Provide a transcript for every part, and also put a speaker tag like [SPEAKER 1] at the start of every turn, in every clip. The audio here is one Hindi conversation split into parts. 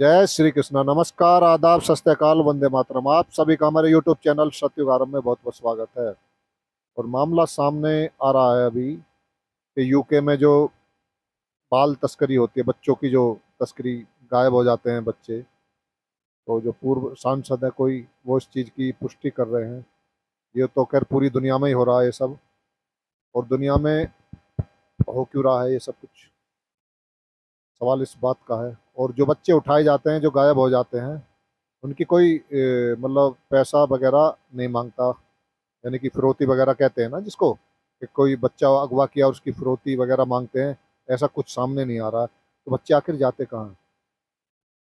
[SPEAKER 1] जय श्री कृष्ण। नमस्कार, आदाब, सत श्री अकाल, वंदे मातरम। आप सभी का हमारे यूट्यूब चैनल सत्युग आरंभ में बहुत बहुत स्वागत है। और मामला सामने आ रहा है अभी कि यूके में जो बाल तस्करी होती है, बच्चों की जो तस्करी, गायब हो जाते हैं बच्चे। तो जो पूर्व सांसद है कोई, वो इस चीज़ की पुष्टि कर रहे हैं। ये तो खैर पूरी दुनिया में ही हो रहा है ये सब। और दुनिया में हो क्यों रहा है ये सब कुछ, सवाल इस बात का है। और जो बच्चे उठाए जाते हैं, जो गायब हो जाते हैं, उनकी कोई मतलब पैसा वगैरह नहीं मांगता। यानी कि फिरौती वगैरह कहते हैं ना जिसको, कि कोई बच्चा अगवा किया और उसकी फिरौती वगैरह मांगते हैं। ऐसा कुछ सामने नहीं आ रहा है। तो बच्चे आखिर जाते कहाँ हैं?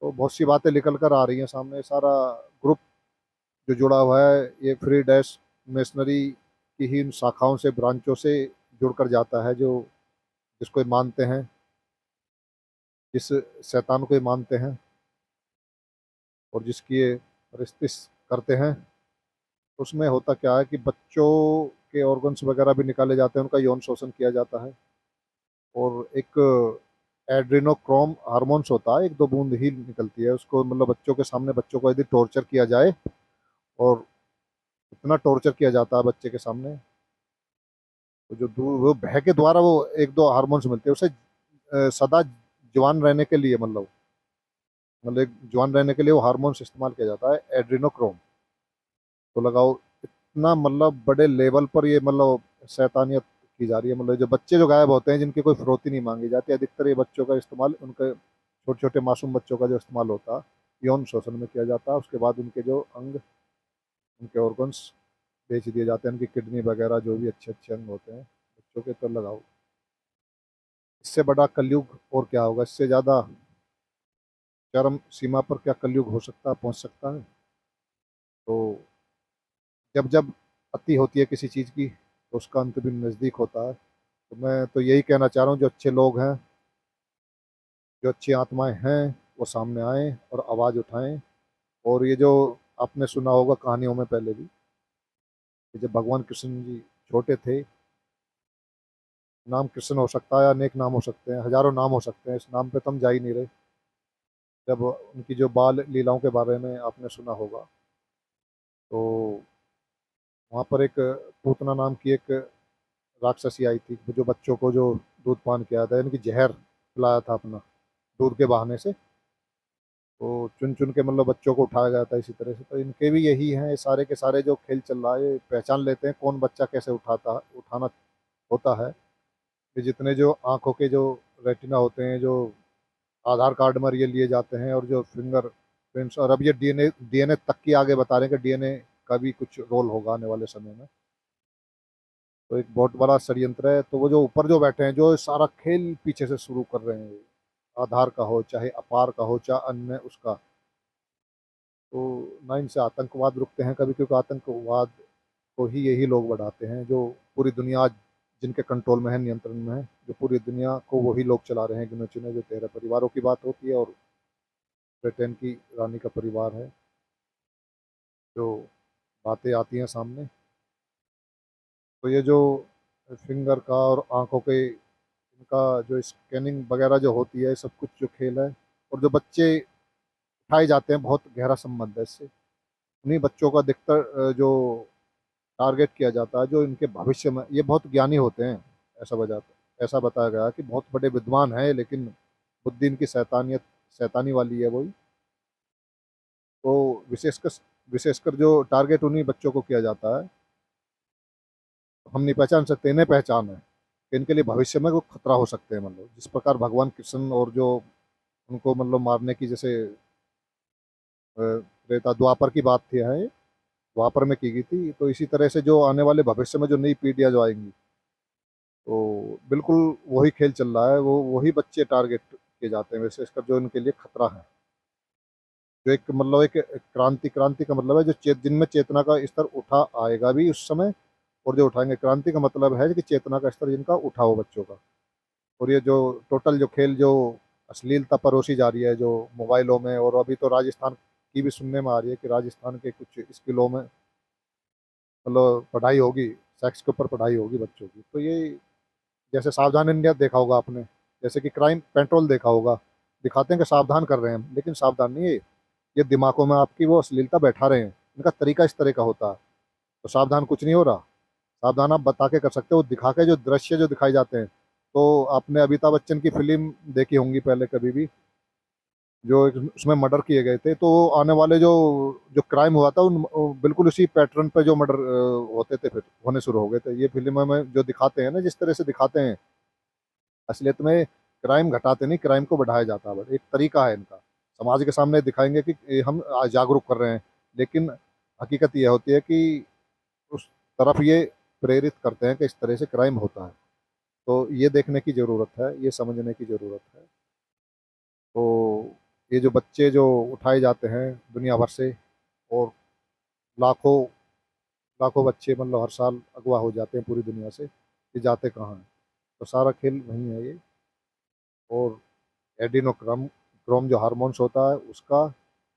[SPEAKER 1] तो बहुत सी बातें निकल कर आ रही हैं सामने। सारा ग्रुप जो जुड़ा हुआ है, ये फ्री डैश मिशनरी की ही इन शाखाओं से, ब्रांचों से जुड़कर जाता है, जो जिसको ये मानते हैं, जिस शैतान को ये मानते हैं और जिसकी ये परिस्थिति करते हैं। उसमें होता क्या है कि बच्चों के ऑर्गन्स वगैरह भी निकाले जाते हैं, उनका यौन शोषण किया जाता है। और एक एड्रेनोक्रोम हार्मोन्स होता है, एक दो बूंद ही निकलती है उसको, मतलब बच्चों के सामने बच्चों को यदि टॉर्चर किया जाए, और इतना टॉर्चर किया जाता है बच्चे के सामने, तो जो वो भय के द्वारा वो एक दो हार्मोन्स मिलते हैं उसे, सदा जवान रहने के लिए, मतलब एक जवान रहने के लिए वो हार्मोन्स इस्तेमाल किया जाता है, एड्रेनोक्रोम। तो लगाओ, इतना मतलब बड़े लेवल पर ये मतलब शैतानियत की जा रही है। मतलब जो बच्चे जो गायब होते हैं, जिनकी कोई फिरौती नहीं मांगी जाती, अधिकतर ये बच्चों का इस्तेमाल, उनके छोटे छोटे मासूम बच्चों का जो इस्तेमाल होता है, यौन शोषण में किया जाता है। उसके बाद उनके जो अंग, उनके ऑर्गन्स बेच दिए जाते हैं, उनकी किडनी वगैरह जो भी अच्छे अच्छे अंग होते हैं बच्चों के। तो लगाओ, इससे बड़ा कलयुग और क्या होगा? इससे ज़्यादा चरम सीमा पर क्या कलयुग हो सकता है, पहुंच सकता है? तो जब जब अति होती है किसी चीज़ की, तो उसका अंत भी नज़दीक होता है। तो मैं तो यही कहना चाह रहा हूँ, जो अच्छे लोग हैं, जो अच्छी आत्माएं हैं, वो सामने आएं और आवाज़ उठाएं। और ये जो आपने सुना होगा कहानियों में पहले भी, कि जब भगवान कृष्ण जी छोटे थे, नाम कृष्ण हो सकता है, अनेक नाम हो सकते हैं, हजारों नाम हो सकते हैं, इस नाम पे तो हम जा ही नहीं रहे। जब उनकी जो बाल लीलाओं के बारे में आपने सुना होगा, तो वहाँ पर एक पूतना नाम की एक राक्षसी आई थी, जो बच्चों को जो दूध पान किया था, यानी कि जहर पिलाया था अपना, दूध के बहाने से। तो चुन चुन के मतलब बच्चों को उठाया गया था इसी तरह से। तो इनके भी यही हैं, ये सारे के सारे जो खेल चल रहा है, ये पहचान लेते हैं कौन बच्चा कैसे उठाना होता है। ये जितने जो आंखों के जो रेटिना होते हैं, जो आधार कार्ड में ये लिए जाते हैं, और जो फिंगर प्रिंट्स, और अब ये डीएनए डीएनए तक की आगे बता रहे हैं कि डीएनए का भी कुछ रोल होगा आने वाले समय में। तो एक बहुत बड़ा षड्यंत्र है। तो वो जो ऊपर जो बैठे हैं, जो सारा खेल पीछे से शुरू कर रहे हैं, आधार का हो चाहे अपार का हो चाहे अन्य उसका, तो ना इनसे आतंकवाद रुकते हैं कभी, क्योंकि आतंकवाद को ही यही लोग बढ़ाते हैं, जो पूरी दुनिया आज जिनके कंट्रोल में है, नियंत्रण में है, जो पूरी दुनिया को वही लोग चला रहे हैं, गिने चुने जो 13 परिवारों की बात होती है, और ब्रिटेन की रानी का परिवार है, जो बातें आती हैं सामने। तो ये जो फिंगर का और आंखों के, इनका जो स्कैनिंग वगैरह जो होती है, सब कुछ जो खेल है, और जो बच्चे उठाए जाते हैं, बहुत गहरा संबंध है इससे। उन्हीं बच्चों का अधिकतर जो टारगेट किया जाता है, जो इनके भविष्य में, ये बहुत ज्ञानी होते हैं। ऐसा बताया गया कि बहुत बड़े विद्वान हैं, लेकिन बुद्धि इनकी शैतानियत, शैतानी वाली है वही। तो विशेषकर जो टारगेट उन्हीं बच्चों को किया जाता है। हम नहीं पहचान सकते, इन्हें पहचान है कि इनके लिए भविष्य में वो खतरा हो सकते हैं। मतलब जिस प्रकार भगवान कृष्ण और जो उनको मतलब मारने की, जैसे त्रेता द्वापर की बात थी है, द्वापर में की गई थी, तो इसी तरह से जो आने वाले भविष्य में जो नई पीढ़ियां जो आएंगी, तो बिल्कुल वही खेल चल रहा है। वो वही बच्चे टारगेट किए जाते हैं, विशेषकर जो इनके लिए खतरा है। जो एक मतलब एक क्रांति, क्रांति का मतलब है जो जिनमें चेतना का स्तर उठा आएगा भी उस समय, और जो उठाएंगे। क्रांति का मतलब है कि चेतना का स्तर जिनका उठा हो बच्चों का। और ये जो टोटल जो खेल, जो अश्लीलता परोसी जा रही है जो मोबाइलों में, और अभी तो राजस्थान की भी सुनने में आ रही है कि राजस्थान के कुछ स्कूलों में मतलब पढ़ाई होगी, सेक्स के ऊपर पढ़ाई होगी बच्चों की। तो ये, जैसे सावधान इंडिया देखा होगा आपने, जैसे कि क्राइम पेट्रोल देखा होगा, दिखाते हैं कि सावधान कर रहे हैं, लेकिन सावधान नहीं है, ये दिमागों में आपकी वो अश्लीलता बैठा रहे हैं। इनका तरीका इस तरह का होता है। तो सावधान कुछ नहीं हो रहा। सावधान आप बता के कर सकते हो, दिखा के जो दृश्य जो दिखाए जाते हैं। तो आपने अमिताभ बच्चन की फिल्म देखी होंगी पहले कभी भी, जो उसमें मर्डर किए गए थे, तो आने वाले जो जो क्राइम हुआ था उन बिल्कुल उसी पैटर्न पे जो मर्डर होते थे, फिर होने शुरू हो गए थे। ये फिल्म में जो दिखाते हैं ना, जिस तरह से दिखाते हैं, असलियत में क्राइम घटाते नहीं, क्राइम को बढ़ाया जाता है। एक तरीका है इनका। समाज के सामने दिखाएंगे कि ये हम जागरूक कर रहे हैं, लेकिन हकीकत यह होती है कि उस तरफ ये प्रेरित करते हैं कि इस तरह से क्राइम होता है। तो ये देखने की ज़रूरत है, ये समझने की ज़रूरत है। तो ये जो बच्चे जो उठाए जाते हैं दुनिया भर से, और लाखों लाखों बच्चे मतलब हर साल अगवा हो जाते हैं पूरी दुनिया से, ये जाते कहाँ हैं? तो सारा खेल वहीं है ये। और एडिनोक्रोम क्रोम जो हार्मोन्स होता है उसका,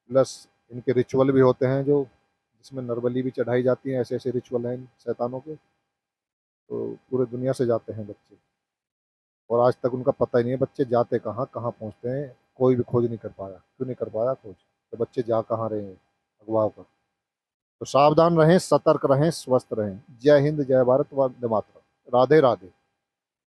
[SPEAKER 1] प्लस इनके रिचुअल भी होते हैं जो, जिसमें नरबली भी चढ़ाई जाती है। ऐसे ऐसे रिचुअल हैं इन शैतानों के। तो पूरे दुनिया से जाते हैं बच्चे, और आज तक उनका पता ही नहीं है बच्चे जाते कहाँ, कहाँ पहुँचते हैं। कोई भी खोज नहीं कर पाया। क्यों नहीं कर पाया खोज? तो बच्चे जा कहाँ रहे हैं अगवा होकर। तो सावधान रहें, सतर्क रहें, स्वस्थ रहें। जय हिंद, जय भारत, वंदे मातरम। राधे राधे।